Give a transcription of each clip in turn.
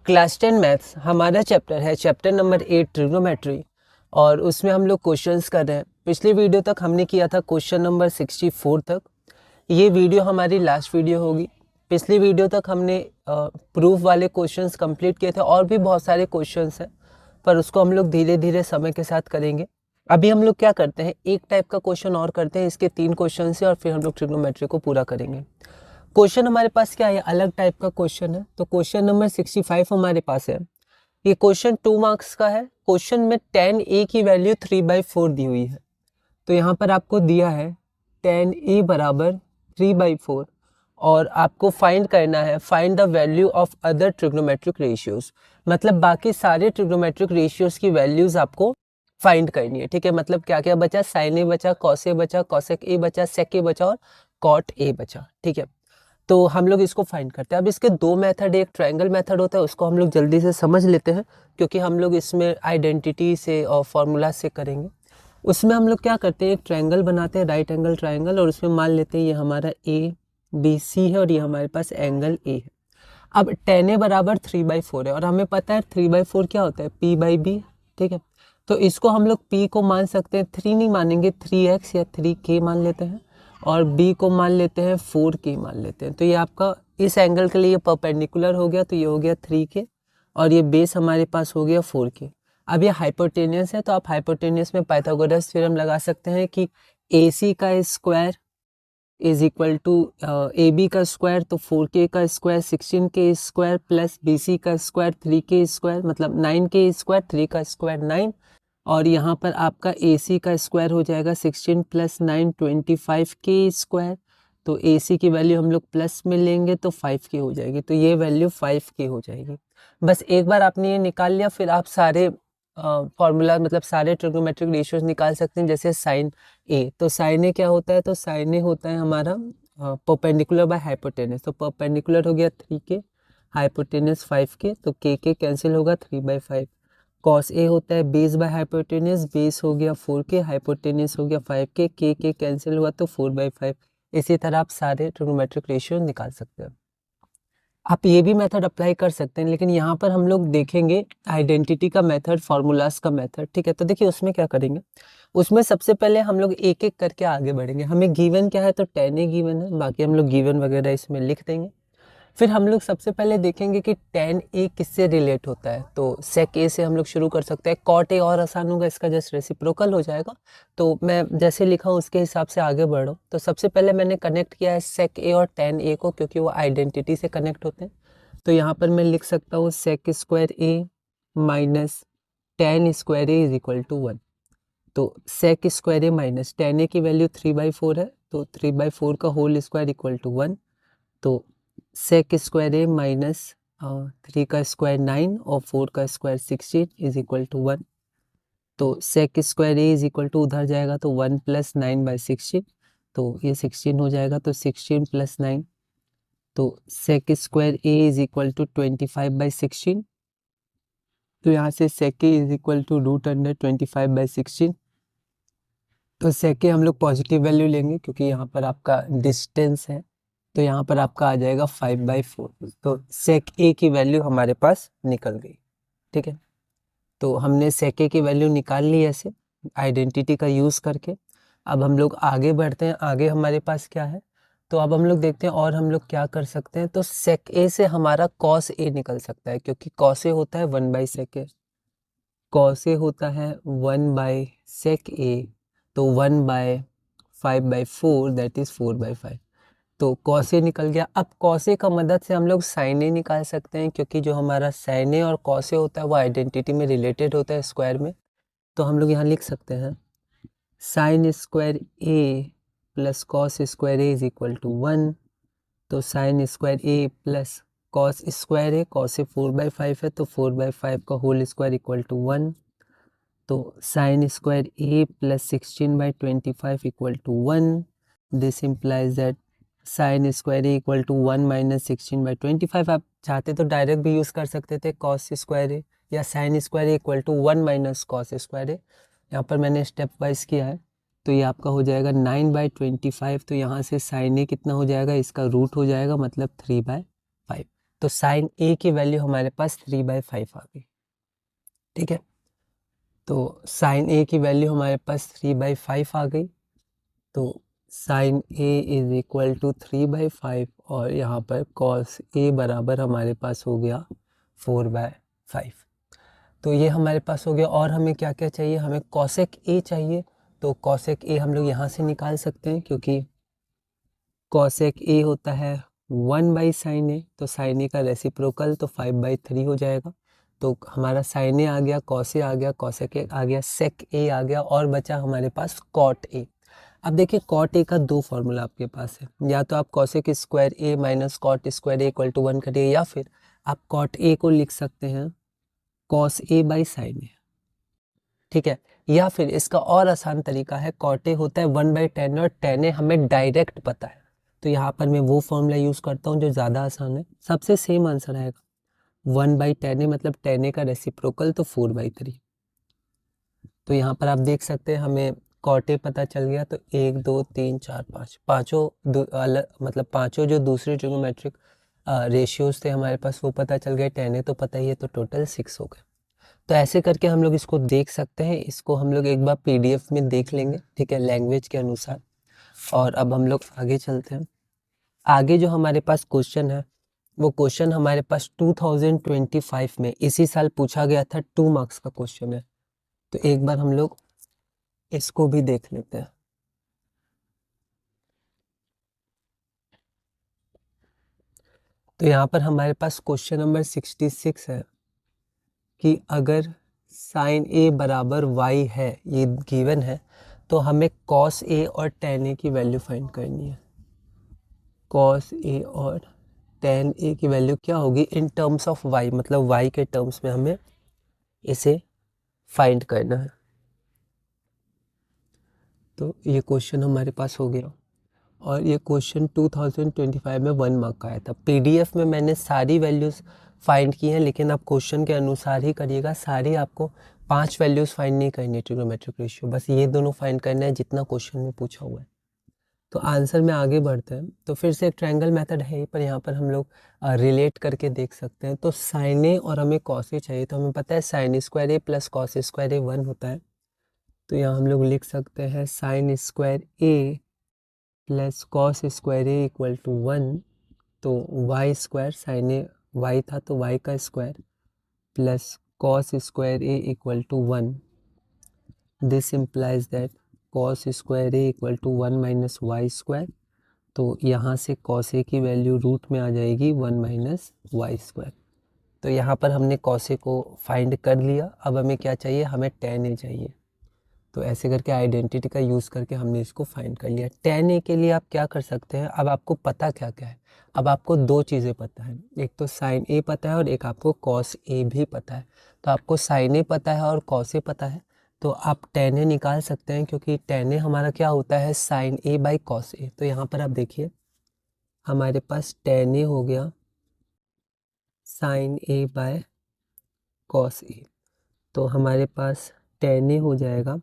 Class 10 maths हमारा chapter है, chapter number 8 trigonometry, और उसमें हम लोग क्वेश्चंस कर रहे हैं। पिछली वीडियो तक हमने किया था क्वेश्चन नंबर 64 तक। ये वीडियो हमारी लास्ट वीडियो होगी। पिछली वीडियो तक हमने प्रूफ वाले क्वेश्चंस कंप्लीट किए थे, और भी बहुत सारे क्वेश्चंस हैं, पर उसको हम लोग धीरे धीरे समय के साथ करेंगे। अभी हम लोग क्या करते हैं, एक टाइप का क्वेश्चन और करते हैं, इसके 3 क्वेश्चन से, और फिर हम लोग ट्रिग्नोमेट्री को पूरा करेंगे। क्वेश्चन हमारे पास क्या है, अलग टाइप का क्वेश्चन है। तो क्वेश्चन नंबर 65 हमारे पास है। ये क्वेश्चन 2 मार्क्स का है। क्वेश्चन में tan a की वैल्यू 3/4 दी हुई है। तो यहाँ पर आपको दिया है tan a बराबर 3/4, और आपको फाइंड करना है, find the value of other trigonometric ratios. मतलब बाकी सारे ट्रिग्नोमेट्रिक रेशियोज की वैल्यूज आपको फाइंड करनी है। ठीक है, मतलब क्या क्या बचा, sin a बचा, cos a बचा, cosec a बचा, sec a बचा और cot a बचा। ठीक है, तो हम लोग इसको फाइंड करते हैं। अब इसके 2 मेथड, एक ट्रायंगल मेथड होता है, उसको हम लोग जल्दी से समझ लेते हैं, क्योंकि हम लोग इसमें आइडेंटिटी से और फार्मूला से करेंगे। उसमें हम लोग क्या करते हैं, एक ट्रायंगल बनाते हैं, राइट एंगल ट्रायंगल, और उसमें मान लेते हैं ये हमारा ए बी सी है और ये हमारे पास एंगल ए है। अब tan a बराबर 3/4 है, और हमें पता है 3/4 क्या होता है, p/b। ठीक है, तो इसको हम लोग p को मान सकते हैं, 3 नहीं मानेंगे, 3x या 3k मान लेते हैं, और b को मान लेते हैं 4k मान लेते हैं। तो ये आपका इस एंगल के लिए परपेंडिकुलर हो गया, तो ये हो गया 3k, और ये बेस हमारे पास हो गया 4k। अब ये हाइपोटेनियस है, तो आप हाइपोटेनियस में पाइथागोरस थ्योरम लगा सकते हैं कि AC का square is equal to AB का स्क्वायर, तो 4k का square 16k square plus BC का स्क्वायर 3k स्क्वायर, मतलब 9k स्क्वायर, 3 का स्क्वायर 9, और यहाँ पर आपका AC का स्क्वायर हो जाएगा 16 प्लस 9 25k स्क्वायर। तो AC की वैल्यू हम लोग प्लस में लेंगे तो 5k हो जाएगी, तो ये वैल्यू 5k हो जाएगी। बस एक बार आपने ये निकाल लिया, फिर आप सारे फॉर्मूला मतलब सारे ट्रिग्नोमेट्रिक रेशियोज निकाल सकते हैं। जैसे साइन ए, तो साइन ए क्या होता है, तो साइन ए होता है हमारा परपेंडिकुलर बाय हाइपोटेनस। तो परपेंडिकुलर हो गया 3k, हाइपोटेनस 5k, तो k कैंसिल होगा 3/5। कॉस ए होता है बेस बाय हाइपोटेनस, बेस हो गया 4k, हाइपोटेनस हो गया 5k, k कैंसिल हुआ तो 4/5। इसी तरह आप सारे ट्रिग्नोमेट्रिक रेशियो निकाल सकते हैं। आप ये भी मेथड अप्लाई कर सकते हैं, लेकिन यहाँ पर हम लोग देखेंगे आइडेंटिटी का मेथड, फार्मूलाज का मेथड। ठीक है, तो देखिए उसमें क्या करेंगे, उसमें सबसे पहले हम लोग एक एक करके आगे बढ़ेंगे। हमें गिवन क्या है, तो tan a गिवन है, बाकी हम लोग गिवन वगैरह इसमें लिख देंगे। फिर हम लोग सबसे पहले देखेंगे कि tan a किससे रिलेट होता है, तो sec a से हम लोग शुरू कर सकते हैं। cot a और आसान होगा, इसका जस्ट रेसिप्रोकल हो जाएगा, तो मैं जैसे लिखा हूँ उसके हिसाब से आगे बढ़ रहा हूँ। तो सबसे पहले मैंने कनेक्ट किया है sec a और tan a को, क्योंकि वो आइडेंटिटी से कनेक्ट होते हैं। तो यहाँ पर मैं लिख सकता हूँ sec square a minus tan square a is equal to 1। तो sec square a minus tan a की वैल्यू 3/4 है, तो 3/4 का होल स्क्वायर इक्वल टू 1। तो सेक स्क्वायर ए माइनस 3 का स्क्वायर 9 और 4 का स्क्वायर 16 इज इक्वल टू 1। तो sec square A is equal to उधर जाएगा तो 1 प्लस 9/16, तो ये 16 हो जाएगा, तो 16 प्लस 9, तो sec square A is equal to 25/16। तो यहाँ से sec A is equal to √25/16। तो सेक ए हम लोग पॉजिटिव वैल्यू लेंगे, क्योंकि यहाँ पर आपका डिस्टेंस है, तो यहाँ पर आपका आ जाएगा 5/4। तो सेक ए की वैल्यू हमारे पास निकल गई। ठीक है, तो हमने सेक ए की वैल्यू निकाल ली ऐसे आइडेंटिटी का यूज़ करके। अब हम लोग आगे बढ़ते हैं, आगे हमारे पास क्या है, तो अब हम लोग देखते हैं और हम लोग क्या कर सकते हैं। तो सेक ए से हमारा कॉस ए निकल सकता है, क्योंकि कॉस ए होता है 1/sec ए, कॉस ए होता है 1/sec ए, तो 1/5/4 दैट इज 4/5। तो कॉसे निकल गया। अब कॉसे का मदद से हम लोग साइन ए निकाल सकते हैं, क्योंकि जो हमारा साइन ए और कॉसे होता है वो आइडेंटिटी में रिलेटेड होता है स्क्वायर में। तो हम लोग यहाँ लिख सकते हैं sine square A plus cos square A is equal to 1। तो sine square A plus cos square A, cos A 4/5 है, तो 4/5 का होल स्क्वायर इक्वल टू 1। तो sine square A plus 16/25 equal to 1। This implies that sine square A equal to 1 minus 16/25। आप चाहते तो direct भी use कर सकते थे कॉस स्क्वायर ए, या sine square A equal to 1 minus cos square A. यहाँ पर मैंने स्टेप वाइज किया है, तो ये आपका हो जाएगा 9/25। तो यहाँ से साइन ए कितना हो जाएगा, इसका रूट हो जाएगा, मतलब 3/5। तो साइन ए की वैल्यू हमारे पास 3/5 आ गई। ठीक है, तो साइन ए की वैल्यू हमारे पास 3/5 आ गई। तो sine A is equal to 3/5 और यहाँ पर कॉस ए बराबर हमारे पास हो गया 4/5। तो ये हमारे पास हो गया। और हमें क्या क्या चाहिए, हमें कॉसेक ए चाहिए। तो कॉसेक ए हम लोग यहाँ से निकाल सकते हैं, क्योंकि कॉसेक ए होता है 1/sin ए। तो साइन ए का रेसिप्रोकल तो 5/3 हो जाएगा। तो हमारा साइन ए आ गया, कॉस ए आ गया, कॉसेक ए आ गया, सेक ए आ गया, और बचा हमारे पास कॉट ए। अब देखिए कॉट ए का दो फॉर्मूला आपके पास है, या तो आप cosec square A minus cot square A equal to 1 करिए, या फिर आप कॉट ए को लिख सकते हैं कॉस ए बाई साइन ए। ठीक है, या फिर इसका और आसान तरीका है, कॉट ए होता है 1/10 और tan ए हमें डायरेक्ट पता है। तो यहाँ पर मैं वो फॉर्मूला यूज़ करता हूँ जो ज़्यादा आसान है, सबसे सेम आंसर आएगा। 1/10 ए मतलब tan ए का रेसिप्रोकल तो 4/3। तो यहाँ पर आप देख सकते हैं हमें कॉट ए पता चल गया। तो 1 2 3 4 5 पाँचों अलग, मतलब पाँचों जो दूसरे ट्रिग्नोमेट्रिक रेशियोज थे हमारे पास वो पता चल गए। tan ए तो पता ही है, तो टोटल 6 हो गए। तो ऐसे करके हम लोग इसको देख सकते हैं। इसको हम लोग एक बार पीडीएफ में देख लेंगे, ठीक है, लैंग्वेज के अनुसार। और अब हम लोग आगे चलते हैं। आगे जो हमारे पास क्वेश्चन है, वो क्वेश्चन हमारे पास 2025 में इसी साल पूछा गया था, 2 मार्क्स का क्वेश्चन है। तो एक बार हम लोग इसको भी देख लेते हैं। तो यहाँ पर हमारे पास क्वेश्चन नंबर 66 है कि अगर साइन ए बराबर वाई है, ये गिवन है, तो हमें कॉस ए और tan ए की वैल्यू फाइंड करनी है। कॉस ए और tan ए की वैल्यू क्या होगी इन टर्म्स ऑफ y, मतलब y के टर्म्स में हमें इसे फाइंड करना है। तो ये क्वेश्चन हमारे पास हो गया, और ये क्वेश्चन 2025 में 1 मार्क का आया था। पीडीएफ में मैंने सारी वैल्यूज़ फाइंड की हैं, लेकिन आप क्वेश्चन के अनुसार ही करिएगा। सारी आपको 5 वैल्यूज़ फाइंड नहीं करनी है ट्रिग्नोमेट्रिक रेशियो, बस ये दोनों फाइंड करना है जितना क्वेश्चन में पूछा हुआ है। तो आंसर में आगे बढ़ते हैं। तो फिर से एक ट्रायंगल मेथड है, पर यहाँ पर हम लोग रिलेट करके देख सकते हैं। तो साइन ए और हमें कॉस ए चाहिए, तो हमें पता है sine square A plus cos square ए 1 होता है। तो यहाँ हम लोग लिख सकते हैं sine square A plus cos square A equal to 1। तो Y square, sine A Y था तो वाई का स्क्वायर, plus cos square A equal to 1। This implies that cos square A equal to 1 minus Y square. तो यहाँ से cos A की value root में आ जाएगी 1 माइनस वाई स्क्वायर। तो यहाँ पर हमने कॉस ए को फाइंड कर लिया। अब हमें क्या चाहिए, हमें tan ए चाहिए। तो ऐसे करके आइडेंटिटी का यूज़ करके हमने इसको फाइंड कर लिया। tan ए के लिए आप क्या कर सकते हैं, अब आपको पता क्या क्या है। अब आपको दो चीज़ें पता है, एक तो साइन ए पता है और एक आपको कॉस ए भी पता है। तो आपको साइन ए पता है और कॉस ए पता है, तो आप tan ए निकाल सकते हैं, क्योंकि tan ए हमारा क्या होता है, sign A by cos A. तो यहाँ पर आप देखिए हमारे पास tan ए हो गया sign A by cos A. तो हमारे पास tan ए हो जाएगा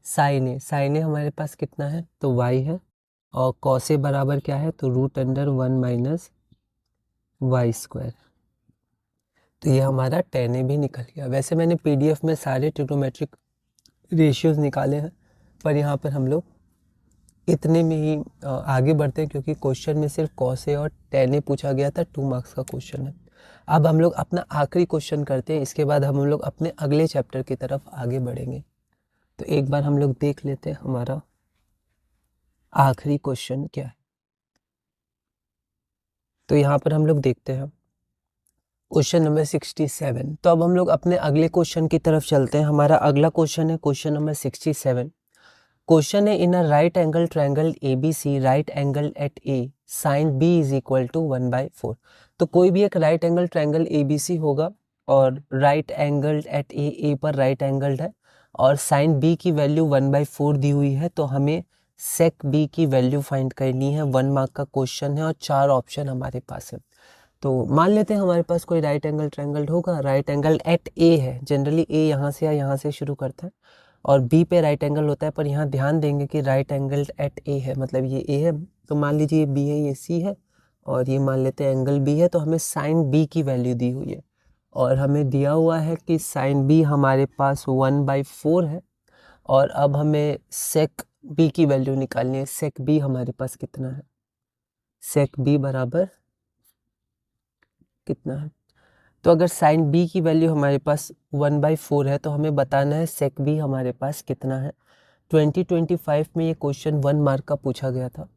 साइन ए। साइन ए हमारे पास कितना है, तो y है, और कॉस ए बराबर क्या है, तो √1 माइनस वाई स्क्वायर। तो ये हमारा tan ए भी निकल गया। वैसे मैंने पीडीएफ में सारे ट्रिग्नोमेट्रिक रेशियोज निकाले हैं, पर यहाँ पर हम लोग इतने में ही आगे बढ़ते हैं, क्योंकि क्वेश्चन में सिर्फ कॉस ए और tan ए पूछा गया था। 2 मार्क्स का क्वेश्चन है। अब हम लोग अपना आखिरी क्वेश्चन करते हैं, इसके बाद हम लोग अपने अगले चैप्टर की तरफ आगे बढ़ेंगे। तो एक बार हम लोग देख लेते हैं हमारा आखिरी क्वेश्चन क्या है। तो यहाँ पर हम लोग देखते हैं क्वेश्चन नंबर 67। तो अब हम लोग अपने अगले क्वेश्चन की तरफ चलते हैं। हमारा अगला क्वेश्चन है क्वेश्चन नंबर 67। क्वेश्चन है in a right angle triangle ABC, right angle at A sine B is equal to 1/4। तो कोई भी एक राइट एंगल ट्रायंगल ABC होगा, और राइट एंगल एट ए पर राइट एंगल्ड है, और साइन B की वैल्यू 1/4 दी हुई है। तो हमें सेक B की वैल्यू फाइंड करनी है। 1 मार्क का क्वेश्चन है और 4 ऑप्शन हमारे पास है। तो मान लेते हैं हमारे पास कोई राइट एंगल ट्रायंगल होगा, राइट एंगल एट ए है। जनरली ए यहाँ से या यहाँ से शुरू करता है, और बी पे राइट एंगल होता है, पर यहाँ ध्यान देंगे कि राइट एंगल एट ए है, मतलब ये ए है। तो मान लीजिए ये बी है, ये सी है, और ये मान लेते हैं एंगल बी है, तो हमें साइन बी की वैल्यू दी हुई है और हमें दिया हुआ है कि साइन बी हमारे पास 1/4 है। और अब हमें सेक बी की वैल्यू निकालनी है। सेक बी हमारे पास कितना है, सेक बी बराबर कितना है। तो अगर साइन बी की वैल्यू हमारे पास 1/4 है तो हमें बताना है सेक बी हमारे पास कितना है। 2025 में ये क्वेश्चन 1 मार्क का पूछा गया था।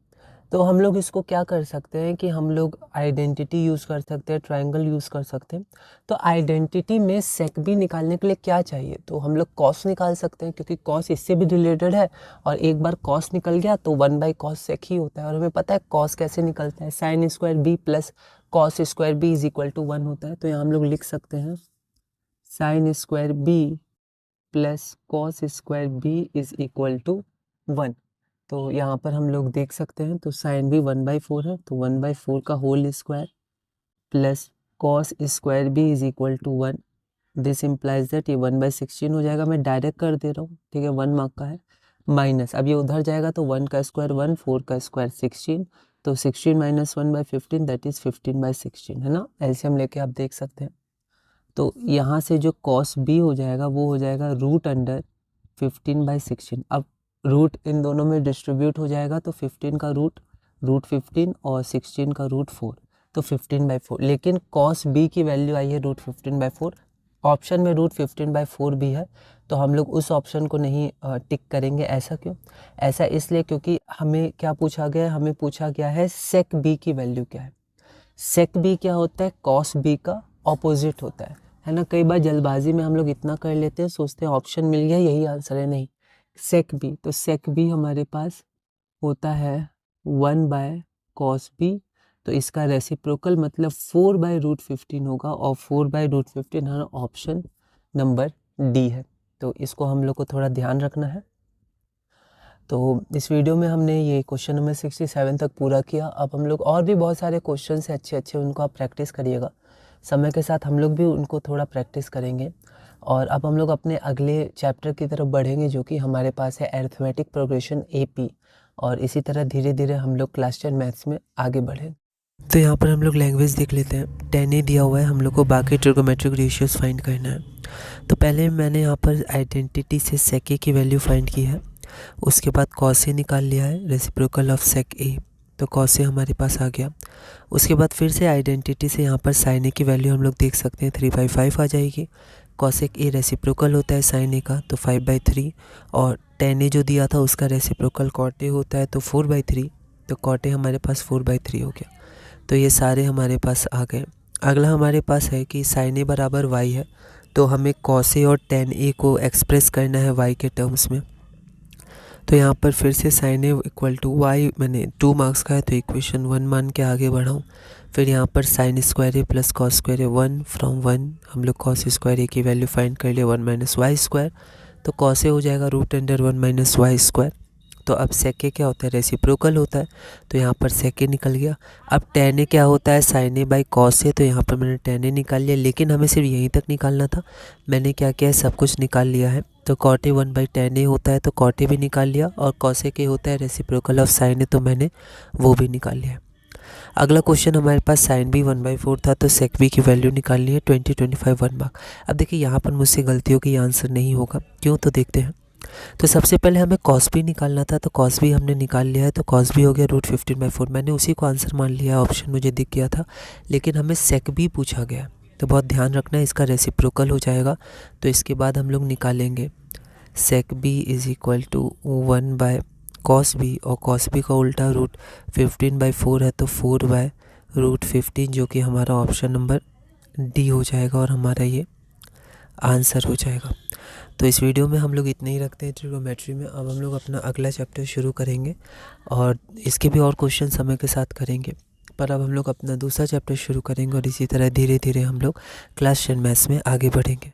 तो हम लोग इसको क्या कर सकते हैं कि हम लोग आइडेंटिटी यूज़ कर सकते हैं, ट्रायंगल यूज़ कर सकते हैं। तो आइडेंटिटी में सेक बी निकालने के लिए क्या चाहिए, तो हम लोग कॉस निकाल सकते हैं क्योंकि कॉस इससे भी रिलेटेड है। और एक बार कॉस निकल गया तो 1/cos सेक ही होता है। और हमें पता है कॉस कैसे निकलता है, sine square B plus cos square B is equal to 1 होता है। तो यहाँ हम लोग लिख सकते हैं sine square B plus cos square B is equal to 1। तो यहाँ पर हम लोग देख सकते हैं, तो साइन भी 1/4 है, तो 1/4 का whole square plus cos square B is equal to 1। This implies that ये 1/16 हो जाएगा। मैं डायरेक्ट कर दे रहा हूँ, ठीक है, 1 मार्क का है। माइनस अब ये उधर जाएगा तो 1 का स्क्वायर 1, 4 का स्क्वायर 16, तो 16 माइनस 1/15 दैट इज 15/16, है ना। एलसीएम लेके आप देख सकते हैं। तो यहाँ से जो कॉस बी हो जाएगा वो हो जाएगा रूट अंडर 15/16। अब रूट इन दोनों में डिस्ट्रीब्यूट हो जाएगा तो 15 का रूट 15 और 16 का रूट 4, तो 15/4। लेकिन कॉस बी की वैल्यू आई है रूट 15/4। ऑप्शन में रूट 15/4 भी है, तो हम लोग उस ऑप्शन को नहीं टिक करेंगे। ऐसा क्यों? ऐसा इसलिए क्योंकि हमें क्या पूछा गया है, हमें पूछा गया है सेक बी की वैल्यू क्या है। सेक बी क्या होता है, कॉस बी का ऑपोजिट होता है ना। कई बार जल्दबाजी में हम लोग इतना कर लेते हैं, सोचते हैं ऑप्शन मिल गया यही आंसर है, नहीं। सेक बी, तो सेक बी हमारे पास होता है 1/cos बी, तो इसका रेसिप्रोकल मतलब 4/√15 होगा और 4/√15 हमारा ऑप्शन नंबर डी है। तो इसको हम लोग को थोड़ा ध्यान रखना है। तो इस वीडियो में हमने ये क्वेश्चन नंबर 67 तक पूरा किया। अब हम लोग और भी बहुत सारे क्वेश्चन हैं अच्छे अच्छे, उनको आप प्रैक्टिस करिएगा। समय के साथ हम लोग भी उनको थोड़ा प्रैक्टिस करेंगे। और अब हम लोग अपने अगले चैप्टर की तरफ बढ़ेंगे जो कि हमारे पास है अरिथमेटिक प्रोग्रेशन AP। और इसी तरह धीरे धीरे हम लोग क्लास 10 मैथ्स में आगे बढ़ें। तो यहाँ पर हम लोग लैंग्वेज देख लेते हैं। 10A दिया हुआ है, हम लोग को बाकी ट्रिगोमेट्रिक रेशियोज फाइंड करना है। तो पहले मैंने यहाँ पर आइडेंटिटी से सेक ए की वैल्यू फाइंड की है। उसके बाद कॉस ए निकाल लिया है, रेसिप्रोकल ऑफ सेक ए, तो कॉस ए हमारे पास आ गया। उसके बाद फिर से आइडेंटिटी से यहाँ पर साइन ए की वैल्यू हम लोग देख सकते हैं 3/5 आ जाएगी। कॉसेक ए रेसिप्रोकल होता है साइन ए का, तो 5/3। और tan ए जो दिया था उसका रेसिप्रोकल कॉट ए होता है, तो 4/3, तो कॉट ए हमारे पास 4/3 हो गया। तो ये सारे हमारे पास आ गए। अगला हमारे पास है कि साइन ए बराबर y है, तो हमें कॉस ए और tan ए को एक्सप्रेस करना है y के टर्म्स में। तो यहाँ पर फिर से sine A equal to Y, मैंने 2 मार्क्स का है तो इक्वेशन 1 मान के आगे बढ़ाऊँ। फिर यहाँ पर sign square A plus cos square A 1 from 1 हम लोग कॉस स्क्वायर ए की वैल्यू फाइंड कर लिए 1 माइनस वाई स्क्वायर, तो कॉस ए हो जाएगा root under 1 minus Y square. तो अब सेक ए क्या होता है, रेसिप्रोकल होता है, तो यहाँ पर सेक ए निकल गया। अब tan ए क्या होता है, sign A by cos A, तो यहाँ पर मैंने tan ए निकाल लिया। लेकिन हमें सिर्फ यहीं तक निकालना था, मैंने क्या किया है सब कुछ निकाल लिया है। तो कॉट ए 1/tan ए होता है, तो कॉट ए भी निकाल लिया। और कॉसेक ए होता है रेसिप्रोकल ऑफ साइन ए, तो मैंने वो भी निकाल लिया है। अगला क्वेश्चन हमारे पास साइन बी 1/4 था, तो सेक बी की वैल्यू निकालनी है 20/25 1 मार्क। अब देखिए यहाँ पर मुझसे गलती हो कि ये आंसर नहीं होगा, क्यों, तो देखते हैं। तो सबसे पहले हमें कॉस बी निकालना था, तो कॉस बी हमने निकाल लिया है, तो कॉस बी हो गया √15/4। मैंने उसी को आंसर मान लिया, ऑप्शन मुझे दिख गया था। लेकिन हमें सेक बी पूछा गया, तो बहुत ध्यान रखना है, इसका रेसिप्रोकल हो जाएगा। तो इसके बाद हम लोग निकालेंगे sec B is equal to 1/cos B, और cos बी का उल्टा √15/4 है, तो 4/√15, जो कि हमारा ऑप्शन नंबर डी हो जाएगा और हमारा ये आंसर हो जाएगा। तो इस वीडियो में हम लोग इतने ही रखते हैं ट्रिगोमेट्री में। अब हम लोग अपना अगला चैप्टर शुरू करेंगे और इसके भी और क्वेश्चन समय के साथ करेंगे। पर अब हम लोग अपना दूसरा चैप्टर शुरू करेंगे और इसी तरह धीरे धीरे हम लोग क्लास 10 मैथ्स में आगे बढ़ेंगे।